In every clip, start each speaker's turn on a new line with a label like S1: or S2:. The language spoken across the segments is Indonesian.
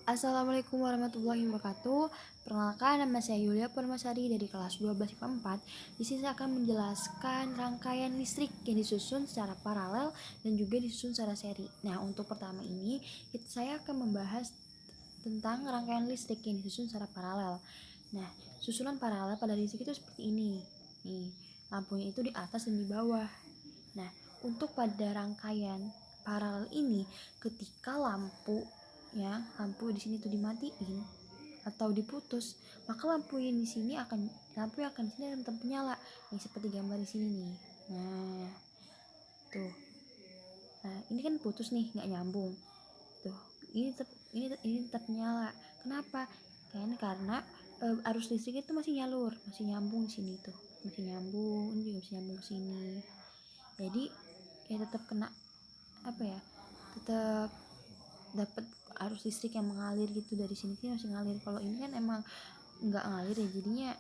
S1: Assalamualaikum warahmatullahi wabarakatuh. Perkenalkan, nama saya Yulia Purnamasari dari kelas 12 IPA 4. Di sini saya akan menjelaskan rangkaian listrik yang disusun secara paralel dan juga disusun secara seri. Nah, untuk pertama ini saya akan membahas tentang rangkaian listrik yang disusun secara paralel. Nah, susunan paralel pada listrik itu seperti ini. Nih, lampunya itu di atas dan di bawah. Nah, untuk pada rangkaian paralel ini, ketika lampu di sini tuh dimatiin atau diputus, maka lampu yang di sini akan di sini akan tetap menyala. Nih seperti gambar di sini nih. Nah, tuh. Nah, ini kan putus nih, nggak nyambung. Tuh, ini tetap nyala. Kenapa? Karena arus listrik itu masih nyambung di sini tuh. Masih nyambung, ini juga masih nyambung ke sini. Jadi ya tetap kena tetap dapat arus listrik yang mengalir gitu, dari sini sih masih ngalir. Kalau ini kan emang nggak ngalir ya, jadinya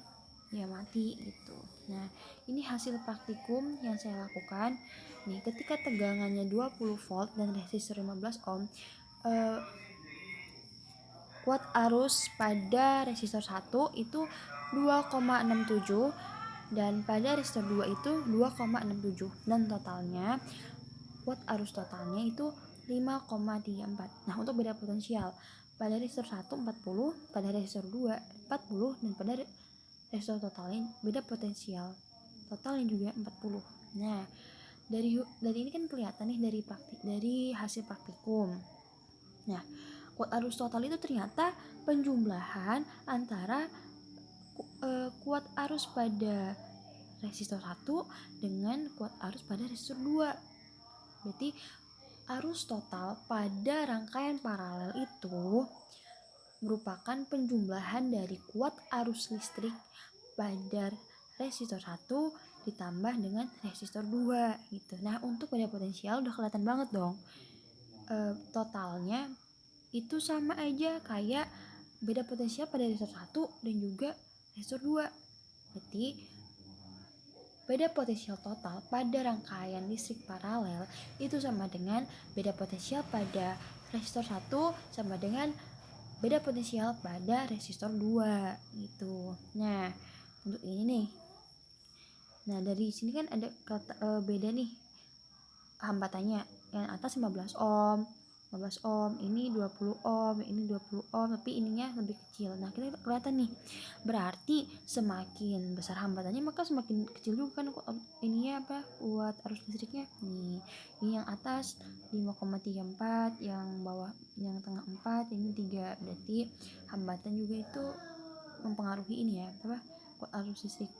S1: ya mati gitu. Nah, ini hasil praktikum yang saya lakukan. Nih, ketika tegangannya 20 volt dan resistor 15 ohm, kuat arus pada resistor 1 itu 2,67 dan pada resistor 2 itu 2,67, dan totalnya kuat arus totalnya itu 5,34. Nah, untuk beda potensial, pada resistor 1 40, pada resistor 2 40, dan pada resistor totalnya beda potensial totalnya juga 40. Nah, dari ini kan kelihatan nih dari hasil praktikum. Nah, kuat arus total itu ternyata penjumlahan antara kuat arus pada resistor 1 dengan kuat arus pada resistor 2. Berarti arus total pada rangkaian paralel itu merupakan penjumlahan dari kuat arus listrik pada resistor 1 ditambah dengan resistor 2 gitu. Nah, untuk beda potensial udah kelihatan banget dong. Totalnya itu sama aja kayak beda potensial pada resistor 1 dan juga resistor 2. Berarti beda potensial total pada rangkaian listrik paralel itu sama dengan beda potensial pada resistor 1 sama dengan beda potensial pada resistor 2 gitu. Nah, untuk ini nih. Nah, dari sini kan ada beda nih hambatannya. Yang atas 15 ohm, ini 20 ohm, ini 20 ohm, tapi ininya lebih kecil. Nah, kita kelihatan nih, berarti semakin besar hambatannya maka semakin kecil juga kan ininya kuat arus listriknya. Nih, ini yang atas 5,34, yang bawah, yang tengah 4, ini 3. Berarti hambatan juga itu mempengaruhi ini ya, kuat arus listrik.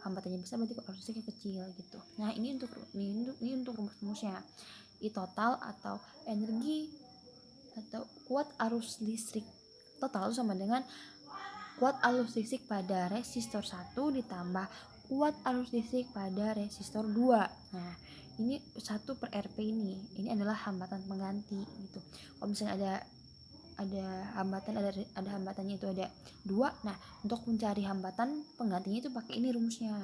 S1: Hambatannya besar berarti kuat arus listriknya kecil gitu. Nah, ini untuk rumus-rumusnya. I total atau energi atau kuat arus listrik total sama dengan kuat arus listrik pada resistor 1 ditambah kuat arus listrik pada resistor 2. Nah, ini 1 per RP ini adalah hambatan pengganti gitu. Kalau misalnya ada hambatannya itu ada 2. Nah, untuk mencari hambatan penggantinya itu pakai ini rumusnya.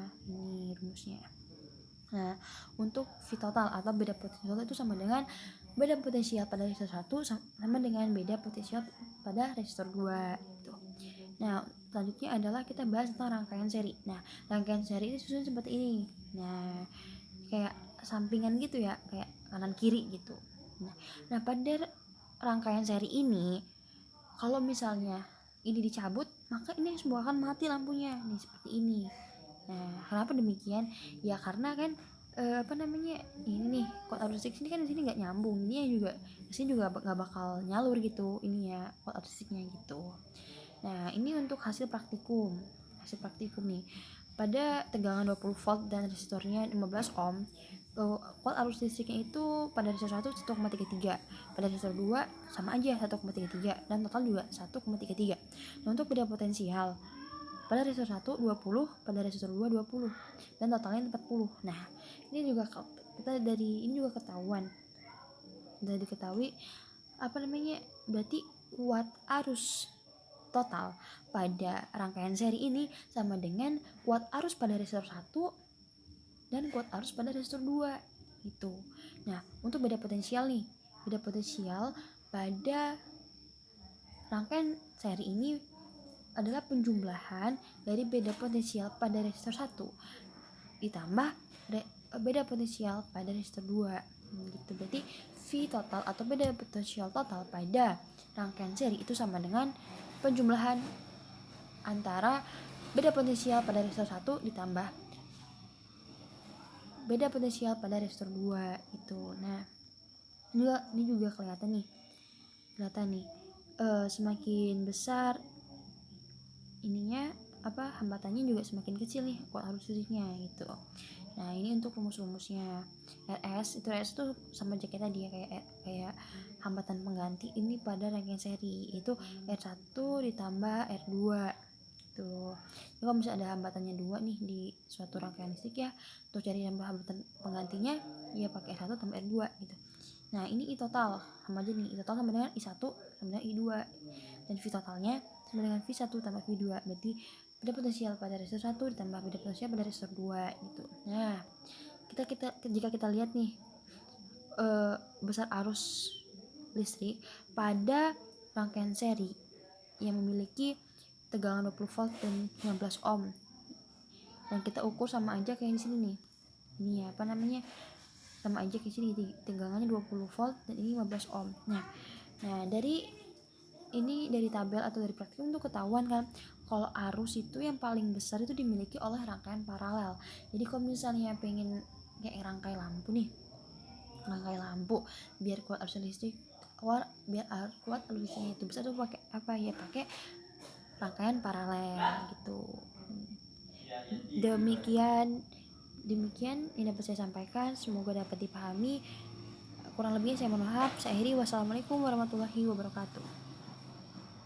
S1: Nah, untuk V total atau beda potensial itu sama dengan beda potensial pada resistor 1 sama dengan beda potensial pada resistor 2 gitu. Nah, selanjutnya adalah kita bahas tentang rangkaian seri. Nah, rangkaian seri ini susun seperti ini. Nah, kayak sampingan gitu ya, kayak kanan kiri gitu. Nah, pada rangkaian seri ini, kalau misalnya ini dicabut, maka ini semua akan mati lampunya. Nih, seperti ini. Nah, kenapa demikian? Ya karena kan ini nih kuat arus listrik sini kan di sini nggak nyambung, ini juga di sini juga nggak bakal nyalur gitu ini ya kuat arus listriknya gitu. Nah, ini untuk hasil praktikum nih. Pada tegangan 20 volt dan resistornya 15 ohm, kuat arus listriknya itu pada resistor 1 1,33, pada resistor 2 sama aja 1,33, dan total juga 1,33. Nah, untuk beda potensial, pada resistor 1 20, pada resistor 2 20, dan totalnya 40. Nah, ini juga ketahuan. Sudah diketahui berarti kuat arus total pada rangkaian seri ini sama dengan kuat arus pada resistor 1 dan kuat arus pada resistor 2 gitu. Nah, untuk beda potensial pada rangkaian seri ini adalah penjumlahan dari beda potensial pada resistor 1 ditambah beda potensial pada resistor 2 gitu. Berarti V total atau beda potensial total pada rangkaian seri itu sama dengan penjumlahan antara beda potensial pada resistor 1 ditambah beda potensial pada resistor 2 itu. Nah, ini juga kelihatan nih. Semakin besar ininya hambatannya juga semakin kecil nih kuat arus listriknya gitu. Nah, ini untuk rumus-rumusnya. RS itu sama aja kayak tadi ya, kayak hambatan pengganti ini pada rangkaian seri itu R1 ditambah R2 gitu. Jadi kalau misalnya ada hambatannya 2 nih di suatu rangkaian listrik ya, untuk cari hambatan penggantinya ya pakai R1 tambah R2 gitu. Nah, ini I total sama aja nih, I total sama dengan I1 sama dengan I2, dan V totalnya sama dengan V1 tambah V2, berarti beda potensial pada resistor 1 ditambah beda potensial pada resistor 2 gitu. Nah, jika kita lihat nih besar arus listrik pada rangkaian seri yang memiliki tegangan 20 volt dan 15 ohm, dan kita ukur sama aja kayak di sini nih. Ini sama aja kayak sini, tegangannya 20 volt dan ini 15 ohm. Nah, dari tabel atau dari praktikum itu ketahuan kan kalau arus itu yang paling besar itu dimiliki oleh rangkaian paralel. Jadi kalau misalnya pengen kayak rangkai lampu biar kuat arus listrik itu bisa tuh pakai pakai rangkaian paralel gitu. Demikian yang dapat saya sampaikan, semoga dapat dipahami. Kurang lebihnya saya mohon maaf. Saya akhiri. Wassalamualaikum warahmatullahi wabarakatuh.